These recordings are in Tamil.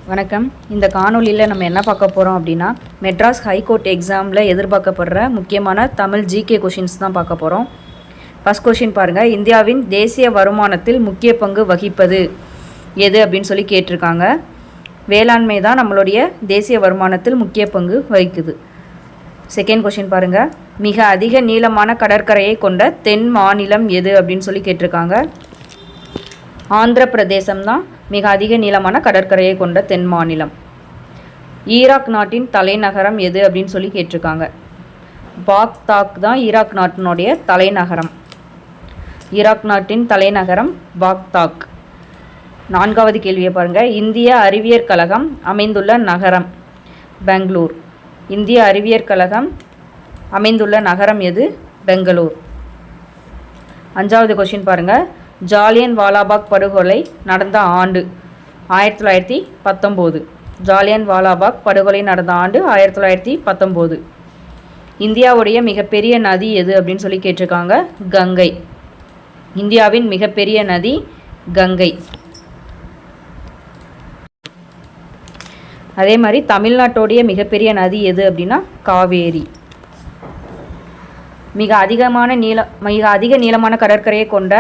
வணக்கம். இந்த காணொலியில் நம்ம என்ன பார்க்க போகிறோம் அப்படின்னா, மெட்ராஸ் ஹைகோர்ட் எக்ஸாமில் எதிர்பார்க்கப்படுற முக்கியமான தமிழ் ஜிகே கொஷின்ஸ் தான் பார்க்க போகிறோம். ஃபஸ்ட் கொஷின் பாருங்கள். இந்தியாவின் தேசிய வருமானத்தில் முக்கிய பங்கு வகிப்பது எது அப்படின்னு சொல்லி கேட்டிருக்காங்க. வேளாண்மை தான் நம்மளுடைய தேசிய வருமானத்தில் முக்கிய பங்கு வகிக்குது. செகண்ட் கொஷின் பாருங்கள். மிக அதிக நீளமான கடற்கரையை கொண்ட தென் மாநிலம் எது அப்படின்னு சொல்லி கேட்டிருக்காங்க. ஆந்திர பிரதேசம் தான் மிக அதிக நீளமான கடற்கரையை கொண்ட தென் மாநிலம். ஈராக் நாட்டின் தலைநகரம் எது அப்படின்னு சொல்லி கேட்டிருக்காங்க. பாக்தாக் தான் ஈராக் நாட்டினுடைய தலைநகரம். ஈராக் நாட்டின் தலைநகரம் பாக்தாக். நான்காவது கேள்வியை பாருங்கள். இந்திய அறிவியற் கழகம் அமைந்துள்ள நகரம் பெங்களூர். இந்திய அறிவியற் கழகம் அமைந்துள்ள நகரம் எது? பெங்களூர். அஞ்சாவது கொஷின் பாருங்கள். ஜாலியன் வாலாபாக் படுகொலை நடந்த ஆண்டு 1919. ஜாலியன் வாலாபாக் படுகொலை நடந்த ஆண்டு 1919. இந்தியாவுடைய மிகப்பெரிய நதி எது அப்படின்னு சொல்லி கேட்டிருக்காங்க. கங்கை. இந்தியாவின் மிகப்பெரிய நதி கங்கை. அதே மாதிரி தமிழ்நாட்டுடைய மிகப்பெரிய நதி எது அப்படின்னா காவேரி. மிக அதிக நீளமான கடற்கரையை கொண்ட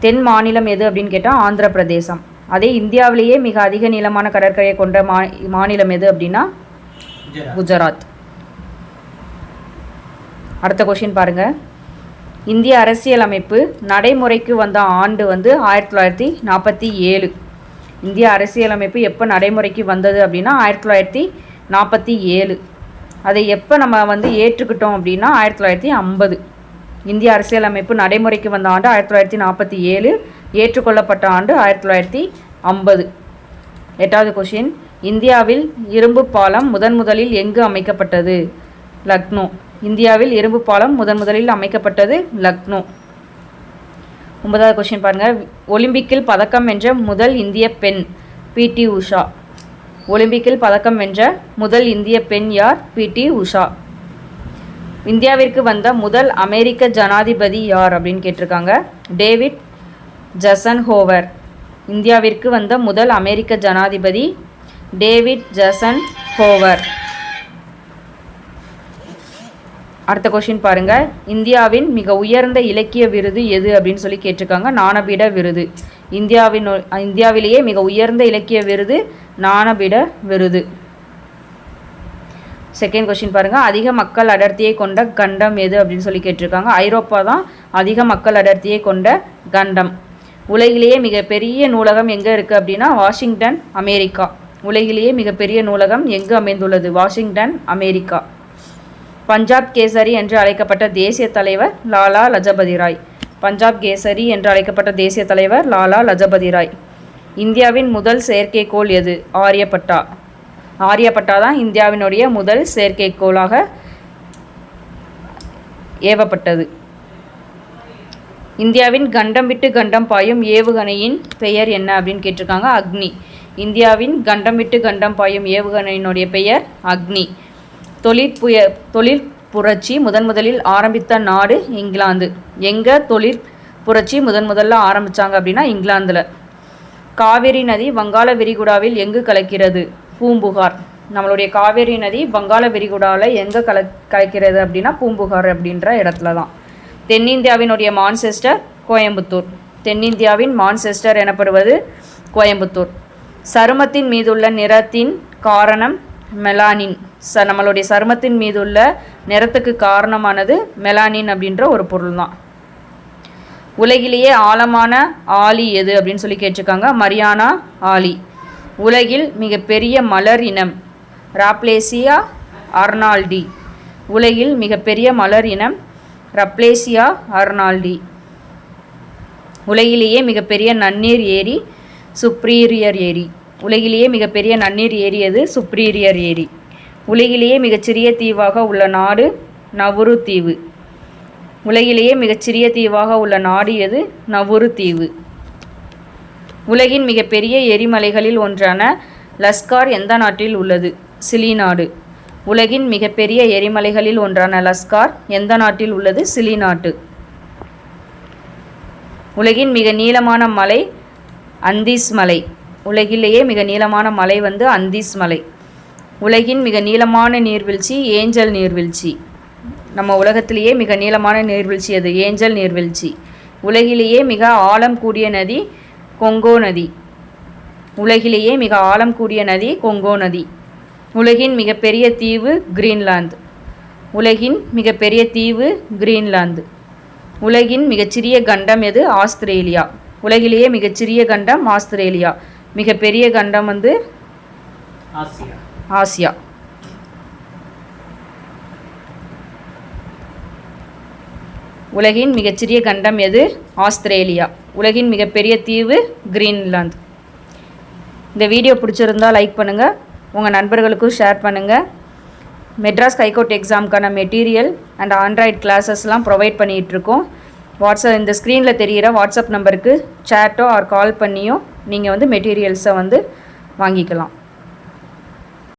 தென் மாநிலம் எது அப்படின்னு கேட்டால் ஆந்திர பிரதேசம். அதே இந்தியாவிலேயே மிக அதிக நீளமான கடற்கரையை கொண்ட மாநிலம் எது அப்படின்னா குஜராத். அடுத்த கொஷின் பாருங்கள். இந்திய அரசியலமைப்பு நடைமுறைக்கு வந்த ஆண்டு 1947. இந்திய அரசியலமைப்பு எப்போ நடைமுறைக்கு வந்தது அப்படின்னா 1947. அதை எப்போ நம்ம ஏற்றுக்கிட்டோம் அப்படின்னா 1950. இந்திய அரசியலமைப்பு நடைமுறைக்கு வந்த ஆண்டு 1947. ஏற்றுக்கொள்ளப்பட்ட ஆண்டு 1950. எட்டாவது கொஷின். இந்தியாவில் இரும்பு பாலம் முதலில் எங்கு அமைக்கப்பட்டது? லக்னோ. இந்தியாவில் இரும்பு பாலம் முதலில் அமைக்கப்பட்டது லக்னோ. 9வது கொஷின் பாருங்கள். ஒலிம்பிக்கில் பதக்கம் வென்ற முதல் இந்திய பெண் பிடி உஷா. ஒலிம்பிக்கில் பதக்கம் வென்ற முதல் இந்திய பெண் யார்? பிடி உஷா. இந்தியாவிற்கு வந்த முதல் அமெரிக்க ஜனாதிபதி யார் அப்படின்னு கேட்டிருக்காங்க. டேவிட் ஜசன்ஹோவர். இந்தியாவிற்கு வந்த முதல் அமெரிக்க ஜனாதிபதி டேவிட் ஜசன்ஹோவர். அடுத்த கொஷின் பாருங்கள். இந்தியாவின் மிக உயர்ந்த இலக்கிய விருது எது அப்படின்னு சொல்லி கேட்டிருக்காங்க. ஞானபீட விருது. இந்தியாவிலேயே மிக உயர்ந்த இலக்கிய விருது ஞானபீட விருது. செகண்ட் கொஷின் பாருங்கள். அதிக மக்கள் அடர்த்தியை கொண்ட கண்டம் எது அப்படின்னு சொல்லி கேட்டிருக்காங்க. ஐரோப்பா தான் அதிக மக்கள் அடர்த்தியை கொண்ட கண்டம். உலகிலேயே மிகப்பெரிய நூலகம் எங்கே இருக்குது அப்படின்னா வாஷிங்டன், அமெரிக்கா. உலகிலேயே மிகப்பெரிய நூலகம் எங்கு அமைந்துள்ளது? Washington, America. பஞ்சாப் கேசரி என்று அழைக்கப்பட்ட தேசிய தலைவர் லாலா லஜபதி ராய். பஞ்சாப் கேசரி என்று அழைக்கப்பட்ட தேசிய தலைவர் லாலா லஜபதி ராய். இந்தியாவின் முதல் செயற்கைக்கோள் எது? ஆரியப்பட்டா. ஆரியப்பட்டா தான் இந்தியாவினுடைய முதல் செயற்கைக்கோளாக ஏவப்பட்டது. இந்தியாவின் கண்டம் விட்டு கண்டம் பாயும் ஏவுகணையின் பெயர் என்ன அப்படின்னு கேட்டிருக்காங்க. அக்னி. இந்தியாவின் கண்டம் விட்டு கண்டம் பாயும் ஏவுகணையினுடைய பெயர் அக்னி. தொழில் புரட்சி முதலில் ஆரம்பித்த நாடு இங்கிலாந்து. எங்கே தொழில் புரட்சி முதல்ல ஆரம்பித்தாங்க அப்படின்னா இங்கிலாந்தில். காவேரி நதி வங்காள விரிகுடாவில் எங்கு கலக்கிறது? பூம்புகார். நம்மளுடைய காவேரி நதி வங்காள விரிகுடாவில் எங்கே கலக்கிறது அப்படின்னா பூம்புகார் அப்படின்ற இடத்துல தான். தென்னிந்தியாவினுடைய மான்செஸ்டர் கோயம்புத்தூர். தென்னிந்தியாவின் மான்செஸ்டர் எனப்படுவது கோயம்புத்தூர். சருமத்தின் மீதுள்ள நிறத்தின் காரணம் மெலானின். நம்மளுடைய சருமத்தின் மீதுள்ள நிறத்துக்கு காரணமானது மெலானின் அப்படின்ற ஒரு பொருள் தான். உலகிலேயே ஆழமான ஆழி எது அப்படின்னு சொல்லி கேட்டிருக்காங்க. மரியானா ஆழி. உலகில் மிகப்பெரிய மலர் இனம் ராப்லேசியா அர்னால்டி. உலகில் மிகப்பெரிய மலர் இனம் ரப்லேசியா அர்னால்டி. உலகிலேயே மிகப்பெரிய நன்னீர் ஏரி சுப்ரீரியர் ஏரி. உலகிலேயே மிகப்பெரிய நன்னீர் ஏரி எது? சுப்ரீரியர் ஏரி. உலகிலேயே மிகச்சிறிய தீவாக உள்ள நாடு நவுரு தீவு. உலகிலேயே மிகச்சிறிய தீவாக உள்ள நாடு எது? நவுரு தீவு. உலகின் மிகப்பெரிய எரிமலைகளில் ஒன்றான லஸ்கார் எந்த நாட்டில் உள்ளது? சிலி நாடு. உலகின் மிகப்பெரிய எரிமலைகளில் ஒன்றான லஸ்கார் எந்த நாட்டில் உள்ளது? சிலி நாட்டு. உலகின் மிக நீளமான மலை அந்தீஸ் மலை. உலகிலேயே மிக நீளமான மலை வந்து அந்தீஸ் மலை. உலகின் மிக நீளமான நீர்வீழ்ச்சி ஏஞ்சல் நீர்வீழ்ச்சி. நம்ம உலகத்திலேயே மிக நீளமான நீர்வீழ்ச்சி அது ஏஞ்சல் நீர்வீழ்ச்சி. உலகிலேயே மிக ஆழம் கூடிய நதி கொங்கோ நதி. உலகிலேயே மிக ஆழம் கூடிய நதி கொங்கோ நதி. உலகின் மிகப்பெரிய தீவு கிரீன்லாந்து. உலகின் மிகப்பெரிய தீவு கிரீன்லாந்து. உலகின் மிகச்சிறிய கண்டம் எது? ஆஸ்திரேலியா. உலகிலேயே மிகச்சிறிய கண்டம் ஆஸ்திரேலியா. மிகப்பெரிய கண்டம் வந்து ஆசியா. உலகின் மிகச்சிறிய கண்டம் எது? ஆஸ்திரேலியா. உலகின் மிகப்பெரிய தீவு கிரீன்லாந்து. இந்த வீடியோ பிடிச்சிருந்தா லைக் பண்ணுங்கள், உங்கள் நண்பர்களுக்கும் ஷேர் பண்ணுங்கள். மெட்ராஸ் ஹைகோர்ட் எக்ஸாமுக்கான மெட்டீரியல் அண்ட் ஆண்ட்ராய்ட் கிளாஸஸ்லாம் ப்ரொவைட் பண்ணிகிட்ருக்கோம். இந்த ஸ்க்ரீனில் தெரிகிற வாட்ஸ்அப் நம்பருக்கு சேட்டோ ஆர் கால் பண்ணியோ நீங்கள் வந்து மெட்டீரியல்ஸை வந்து வாங்கிக்கலாம்.